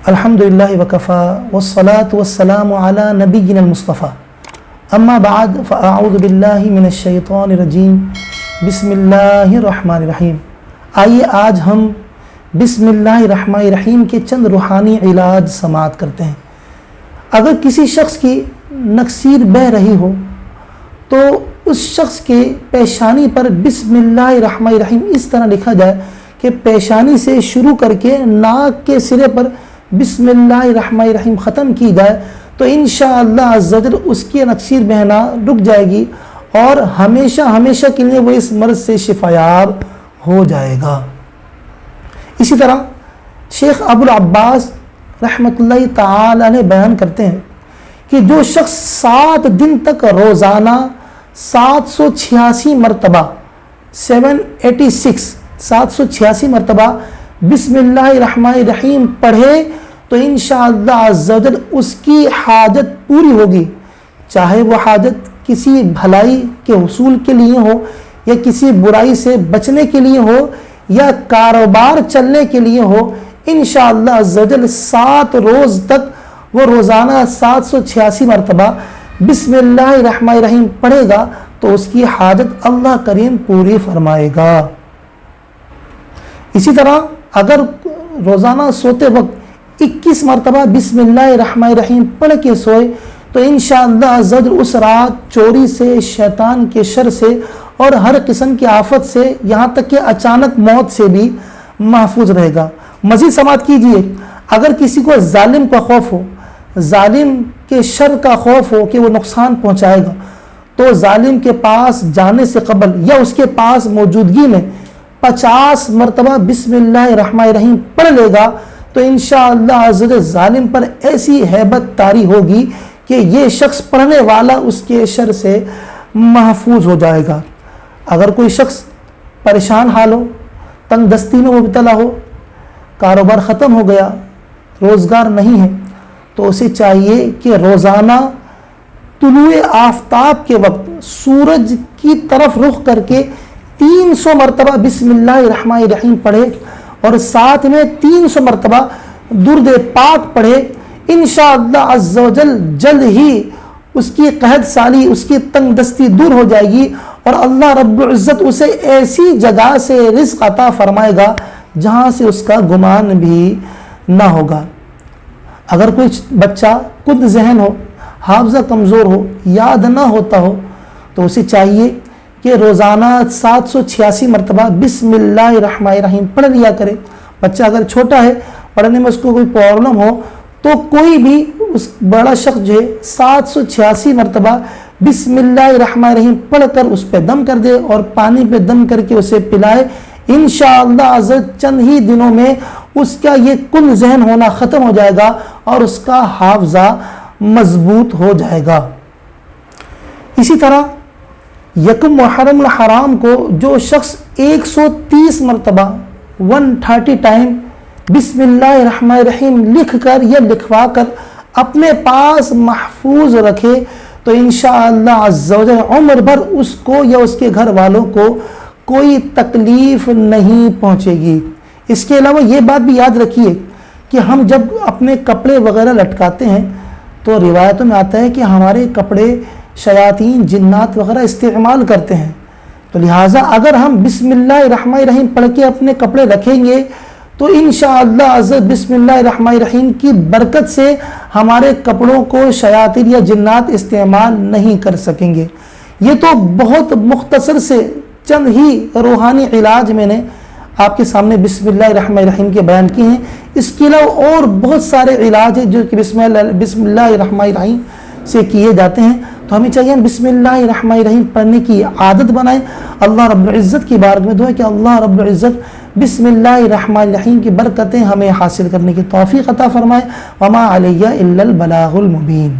الحمدللہ وکفا والصلاة والسلام علی نبینا المصطفیٰ اما بعد فاعوذ باللہ من الشیطان الرجیم بسم اللہ الرحمن الرحیم۔ آئیے آج ہم بسم اللہ الرحمن الرحیم کے چند روحانی علاج سماعت کرتے ہیں۔ اگر کسی شخص کی نکسیر بہہ رہی ہو تو اس شخص کے پیشانی پر بسم اللہ الرحمن الرحیم اس طرح لکھا جائے کہ پیشانی سے شروع کر کے ناک کے سرے پر بسم اللہ الرحمن الرحیم ختم کی جائے تو انشاءاللہ عز و جل اس کی نکسیر بہنا رک جائے گی اور ہمیشہ ہمیشہ کے لیے وہ اس مرض سے شفایاب ہو جائے گا۔ اسی طرح شیخ ابو العباس رحمۃ اللہ تعالی علیہ بیان کرتے ہیں کہ جو شخص 7 دن تک روزانہ 786 مرتبہ 786 مرتبہ بسم اللہ الرحمن الرحیم پڑھے تو انشاءاللہ عز و جل اس کی حاجت پوری ہوگی، چاہے وہ حاجت کسی بھلائی کے حصول کے لیے ہو یا کسی برائی سے بچنے کے لیے ہو یا کاروبار چلنے کے لیے ہو۔ انشاءاللہ عز و جل 7 روز تک وہ روزانہ 786 مرتبہ بسم اللہ الرحمن الرحیم پڑھے گا تو اس کی حاجت اللہ کریم پوری فرمائے گا۔ اسی طرح اگر روزانہ سوتے وقت 21 مرتبہ بسم اللہ الرحمن الرحیم پڑھ کے سوئے تو انشاءاللہ عز و جل اس رات چوری سے، شیطان کے شر سے اور ہر قسم کی آفت سے، یہاں تک کہ اچانک موت سے بھی محفوظ رہے گا۔ مزید سماعت کیجئے، اگر کسی کو ظالم کا خوف ہو، ظالم کے شر کا خوف ہو کہ وہ نقصان پہنچائے گا تو ظالم کے پاس جانے سے قبل یا اس کے پاس موجودگی میں 50 مرتبہ بسم اللہ الرحمن الرحیم پڑھ لے گا تو انشاءاللہ عز و جل ظالم پر ایسی ہیبت طاری ہوگی کہ یہ شخص پڑھنے والا اس کے شر سے محفوظ ہو جائے گا۔ اگر کوئی شخص پریشان حال ہو، تنگ دستی میں مبتلا ہو، کاروبار ختم ہو گیا، روزگار نہیں ہے تو اسے چاہیے کہ روزانہ طلوع آفتاب کے وقت سورج کی طرف رخ کر کے 300 مرتبہ بسم اللہ الرحمن الرحیم پڑھے اور ساتھ میں 300 مرتبہ درود پاک پڑھے۔ انشاءاللہ عز و جل جلد ہی اس کی قحط سالی، اس کی تنگ دستی دور ہو جائے گی اور اللہ رب العزت اسے ایسی جگہ سے رزق عطا فرمائے گا جہاں سے اس کا گمان بھی نہ ہوگا۔ اگر کوئی بچہ کند ذہن ہو، حافظہ کمزور ہو، یاد نہ ہوتا ہو تو اسے چاہیے کہ روزانہ 786 مرتبہ بسم اللہ الرحمن الرحیم پڑھ لیا کرے۔ بچہ اگر چھوٹا ہے، پڑھنے میں اس کو کوئی پرابلم ہو تو کوئی بھی اس بڑا شخص جو ہے 786 مرتبہ بسم اللہ الرحمن الرحیم پڑھ کر اس پہ دم کر دے اور پانی پہ دم کر کے اسے پلائے۔ انشاءاللہ عز چند ہی دنوں میں اس کا یہ کل ذہن ہونا ختم ہو جائے گا اور اس کا حافظہ مضبوط ہو جائے گا۔ اسی طرح یکم محرم الحرام کو جو شخص 130 مرتبہ 130 ٹائم بسم اللہ الرحمن الرحیم لکھ کر یا لکھوا کر اپنے پاس محفوظ رکھے تو انشاءاللہ عز و جل عمر بھر اس کو یا اس کے گھر والوں کو کوئی تکلیف نہیں پہنچے گی۔ اس کے علاوہ یہ بات بھی یاد رکھیے کہ ہم جب اپنے کپڑے وغیرہ لٹکاتے ہیں تو روایتوں میں آتا ہے کہ ہمارے کپڑے شیاطین، جنات وغیرہ استعمال کرتے ہیں، تو لہٰذا اگر ہم بسم اللہ الرحمن الرحیم پڑھ کے اپنے کپڑے رکھیں گے تو انشاءاللہ عز بسم اللہ الرحمن الرحیم کی برکت سے ہمارے کپڑوں کو شیاطین یا جنات استعمال نہیں کر سکیں گے۔ یہ تو بہت مختصر سے چند ہی روحانی علاج میں نے آپ کے سامنے بسم اللہ الرحمن الرحیم کے بیان کیے ہیں۔ اس کے علاوہ اور بہت سارے علاج ہیں جو کہ بسم اللہ الرحمن الرحیم سے کیے جاتے ہیں، تو ہمیں چاہیے بسم اللہ الرحمن الرحیم پڑھنے کی عادت بنائیں۔ اللہ رب العزت کی بارگاہ میں دعا ہے کہ اللہ رب العزت بسم اللہ الرحمن الرحیم کی برکتیں ہمیں حاصل کرنے کی توفیق عطا فرمائے۔ وما علیہ الا البلاغ المبین۔